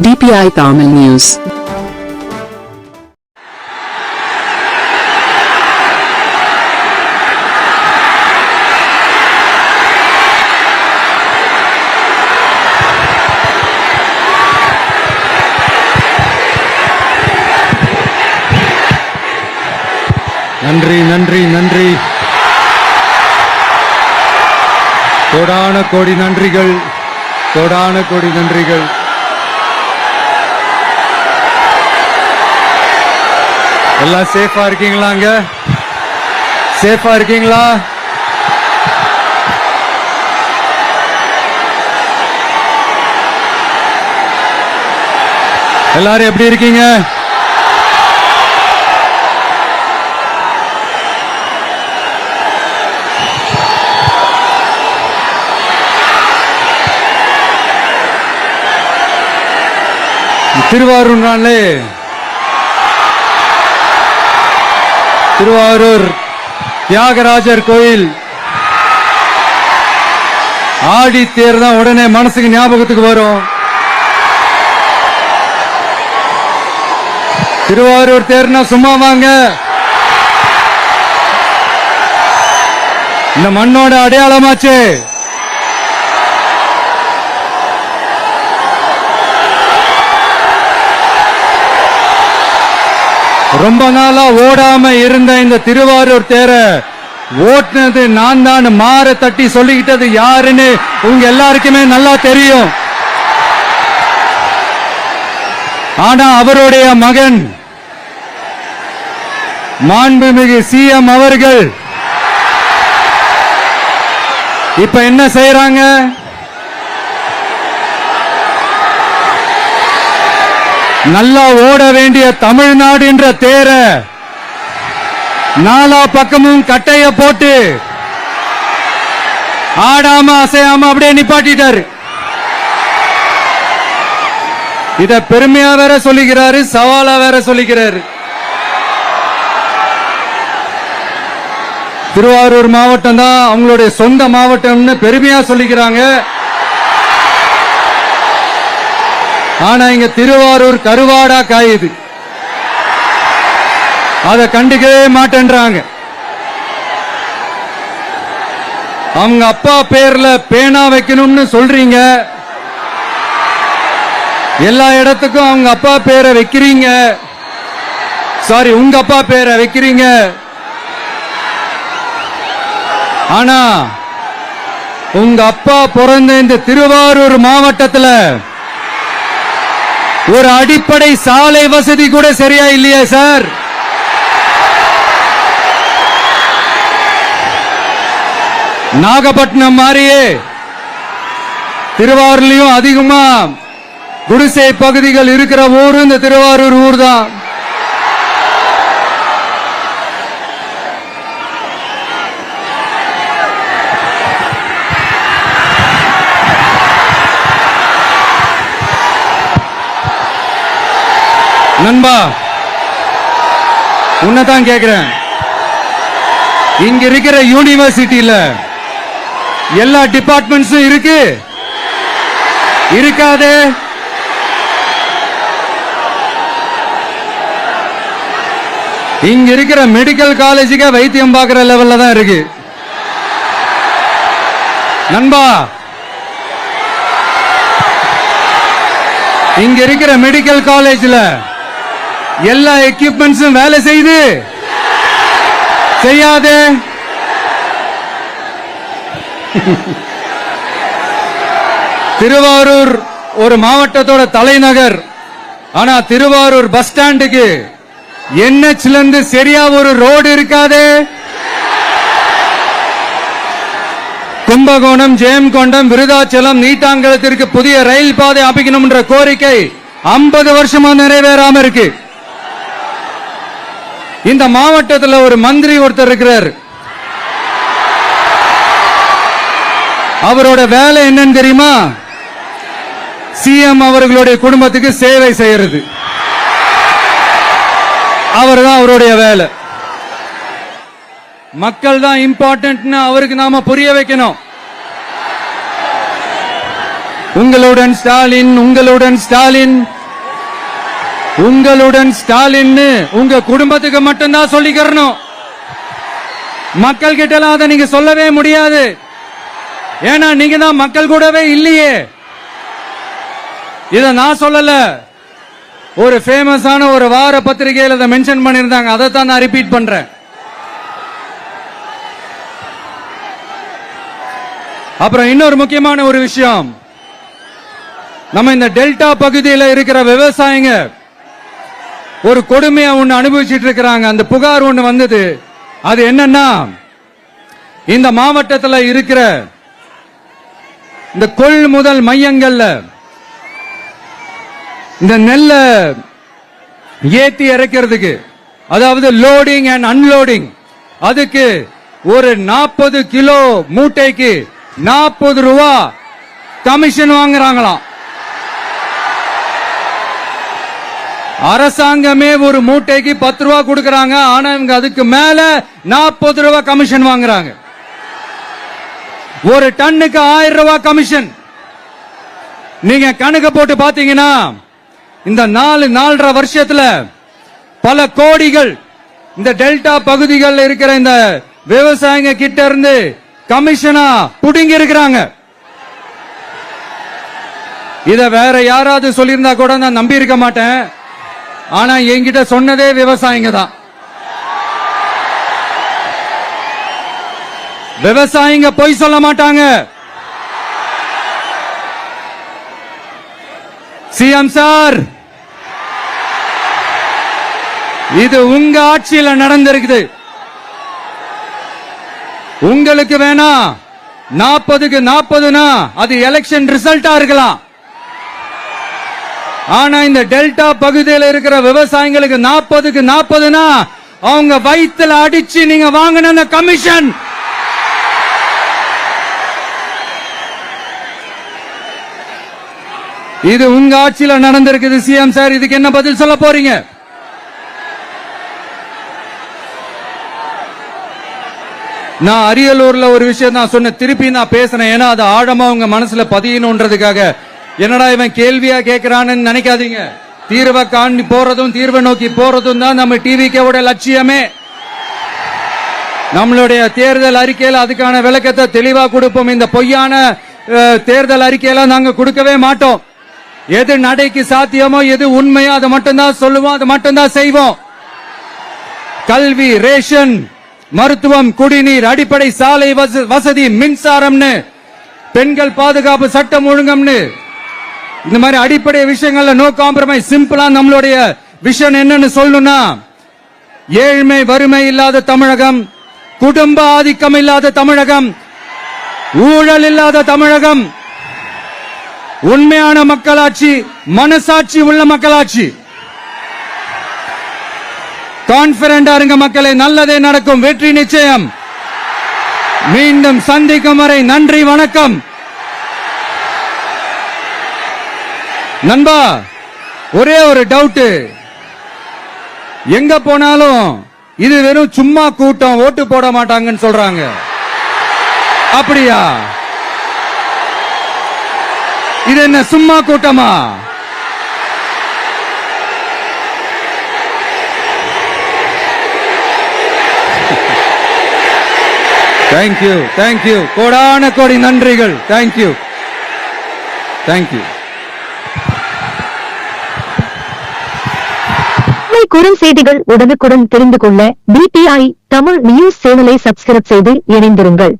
DPI Tamil News. நன்றி நன்றி நன்றி. கோடான கோடி நன்றிகள், கோடான கோடி நன்றிகள். எல்லாம் சேஃபா இருக்கீங்களாங்க? சேஃபா இருக்கீங்களா? எல்லாரும் எப்படி இருக்கீங்க? திருவாரூர்னாலே திருவாரூர் தியாகராஜர் கோயில் ஆடி தேர் தான் உடனே மனசுக்கு ஞாபகத்துக்கு வரும். திருவாரூர் தேர்னா சும்மா வாங்க, இந்த மண்ணோட அடையாளமாச்சு. ரொம்ப நாளா ஓடாம இருந்த இந்த திருவாரூர் தேர ஓட்டுனது நான் தான், மாற தட்டி சொல்லிக்கிட்டது யாருன்னு உங்க எல்லாருக்குமே நல்லா தெரியும். ஆனா அவருடைய மகன் மாண்புமிகு சிஎம் அவர்கள் இப்ப என்ன செய்யறாங்க? நல்லா ஓட வேண்டிய தமிழ்நாடு என்ற தேர நாலா பக்கமும் கட்டைய போட்டு ஆடாம அசையாம அப்படியே நிப்பாட்டிட்டாரு. இத பெருமையா வேற சொல்லிக்கிறாரு, சவாலா வேற சொல்லிக்கிறாரு. திருவாரூர் மாவட்டம் தான் அவங்களுடைய சொந்த மாவட்டம்னு பெருமையா சொல்லிக்கிறாங்க. ஆனா இங்க திருவாரூர் கருவாடா காயுது, அத கண்டுக்கவே மாட்டேன்றாங்க. அவங்க அப்பா பேர்ல பேனா வைக்கணும்னு சொல்றீங்க, எல்லா இடத்துக்கும் அவங்க அப்பா பேரை வைக்கிறீங்க. சாரி, உங்க அப்பா பேரை வைக்கிறீங்க. ஆனா உங்க அப்பா பிறந்த இந்த திருவாரூர் மாவட்டத்துல ஒரு அடிப்படை சாலை வசதி கூட சரியா இல்லையா சார்? நாகப்பட்டினம் மாதிரியே திருவாரூர்லயும் அதிகமா குடிசை பகுதிகள் இருக்கிற ஊர் இந்த திருவாரூர் ஊர் தான். நண்பா, உன்னதான் கேக்குறேன், இங்க இருக்கிற யூனிவர்சிட்டியில எல்லா டிபார்ட்மெண்ட்ஸும் இருக்கு இருக்காது? இங்க இருக்கிற மெடிக்கல் காலேஜுக்கு வைத்தியம் பார்க்கிற லெவல்ல தான் இருக்கு. நண்பா, இங்க இருக்கிற மெடிக்கல் காலேஜ்ல எல்லா எக்யூப்மெண்ட்ஸும் வேலை செய்து செய்யாது? திருவாரூர் ஒரு மாவட்டத்தோட தலைநகர். ஆனா திருவாரூர் பஸ் ஸ்டாண்டுக்கு என்ஹெச்ல இருந்து சரியா ஒரு ரோடு இருக்காது. கும்பகோணம், ஜெயங்கொண்டம், விருதாச்சலம், நீட்டாங்கலத்திற்கு புதிய ரயில் பாதை அமைக்கணும் என்ற கோரிக்கை 50 வருஷமா நிறைவேறாம இருக்கு. இந்த மாவட்டத்தில் ஒரு மந்திரி ஒருத்தர் இருக்கிறார். அவரோட வேலை என்னன்னு தெரியுமா? சிஎம் அவர்களுடைய குடும்பத்துக்கு சேவை செய்யறது. அவர்தான் அவருடைய வேலை. மக்கள் தான் இம்பார்ட்டன்ட் அவருக்கு நாம புரிய வைக்கணும். உங்களுடன் ஸ்டாலின், உங்களுடன் ஸ்டாலின், உங்களுடன் ஸ்டாலின் உங்க குடும்பத்துக்கு மட்டும்தான் சொல்லிக்கிறணும். மக்கள் கிட்ட எல்லாம் அதை நீங்க சொல்லவே முடியாது. ஏன்னா நீங்க தான் மக்கள் கூடவே இல்லையே. இத நான் சொல்லல, ஒரு ஃபேமஸான ஒரு வார பத்திரிகையில் அதை மென்ஷன் பண்ணிருந்தாங்க. அதை தான் நான் ரிப்பீட் பண்றேன். அப்புறம் இன்னொரு முக்கியமான ஒரு விஷயம், நம்ம இந்த டெல்டா பகுதியில் இருக்கிற விவசாயிங்க ஒரு கொடுமையா ஒண்ணு அனுபவிச்சுட்டு இருக்கிறாங்க. அந்த புகார் ஒண்ணு வந்தது. அது என்னன்னா, இந்த மாவட்டத்தில் இருக்கிற இந்த கொள்முதல் மையங்கள்ல இந்த நெல்ல ஏத்தி இறக்கிறதுக்கு, அதாவது லோடிங் அண்ட் அன்லோடிங், அதுக்கு ஒரு 40 கிலோ மூட்டைக்கு 40 ரூபா கமிஷன் வாங்குறாங்களாம். அரசாங்கமே ஒரு மூட்டைக்கு 10 ரூபா கொடுக்கறாங்க. ஆனா இவங்க அதுக்கு மேல 40 ரூபா கமிஷன் வாங்குறாங்க. ஒரு டன்னுக்கு 1000 ரூபா கமிஷன். நீங்க கணக்கு போட்டு பாத்தீங்கன்னா இந்த 4.5 வருஷத்துல பல கோடிகள் இந்த டெல்டா பகுதிகளில் இருக்கிற இந்த விவசாயிங்க கிட்ட இருந்து கமிஷனா புடுங்கி இருக்கிறாங்க. இத வேற யாராவது சொல்லியிருந்தா கூட நான் நம்பி இருக்க மாட்டேன். ஆனா என்கிட்ட சொன்னதே விவசாயிங்க தான். விவசாயிங்க பொய் சொல்ல மாட்டாங்க. சிஎம் சார், இது உங்க ஆட்சியில நடந்திருக்குது. உங்களுக்கு வேணா 40க்கு 40னா அது எலெக்ஷன் ரிசல்ட்டா இருக்கலாம். ஆனா இந்த டெல்டா பகுதியில் இருக்கிற விவசாயிகளுக்கு 40க்கு 40னா அவங்க வயித்துல அடிச்சு நீங்க வாங்கின அந்த கமிஷன். இது உங்க ஆட்சியில நடந்திருக்குது. சிஎம் சார், இதுக்கு என்ன பதில் சொல்ல போறீங்க? நான் அரியலூர்ல ஒரு விஷயம் நான் சொன்ன, திருப்பி நான் பேசுறேன். ஏன்னா அது ஆழமா உங்க மனசுல பதியணும்ன்றதுக்காக. என்னடா இவன் கேள்வியா கேட்கிறான்னு நினைக்காதீங்க. தீர்வை காண்டி போறதும் தீர்வை நோக்கி போறதும் தான் நம்ம டிவிக்கோட லட்சியமே. நம்மளுடைய தேர்தல் அறிக்கையில அதுக்கான விளக்கத்தை தெளிவா கொடுப்போம். இந்த பொய்யான தேர்தல் அறிக்கையில நாங்க கொடுக்கவே மாட்டோம். எது நடைக்கு சாத்தியமோ, எது உண்மையோ அதை மட்டும்தான் சொல்லுவோம், அதை மட்டும்தான் செய்வோம். கல்வி, ரேஷன், மருத்துவம், குடிநீர், அடிப்படை சாலை வசதி, மின்சாரம்னு, பெண்கள் பாதுகாப்பு, சட்டம் ஒழுங்கம்னு, இந்த மாதிரி அடிப்படை விஷயங்கள்ல நோ காம்ப்ரமைஸ். சிம்பிளா நம்மளுடைய விஷன் என்னன்னு சொல்லணும்னா, ஏழ்மை வறுமை இல்லாத தமிழகம், குடும்ப ஆதிக்கம் இல்லாத தமிழகம், ஊழல் இல்லாத தமிழகம், உண்மையான மக்களாட்சி, மனசாட்சி உள்ள மக்களாட்சி. கான்பிடண்டா இருங்க மக்களே, நல்லதே நடக்கும், வெற்றி நிச்சயம். மீண்டும் சந்திக்கும் வரை நன்றி, வணக்கம். நண்பா, ஒரே ஒரு டவுட், எங்க போனாலும் இது வெறும் சும்மா கூட்டம், ஓட்டு போட மாட்டாங்கன்னு சொல்றாங்க. அப்படியா? இது என்ன சும்மா கூட்டமா? தேங்க்யூ, தேங்க்யூ, கோடான கோடி நன்றிகள். Thank you, thank you. குறுஞ்செய்திகள் உடனுக்குடன் தெரிந்து கொள்ள BPI தமிழ் நியூஸ் சேனலை சப்ஸ்கிரைப் செய்து இணைந்திருங்கள்.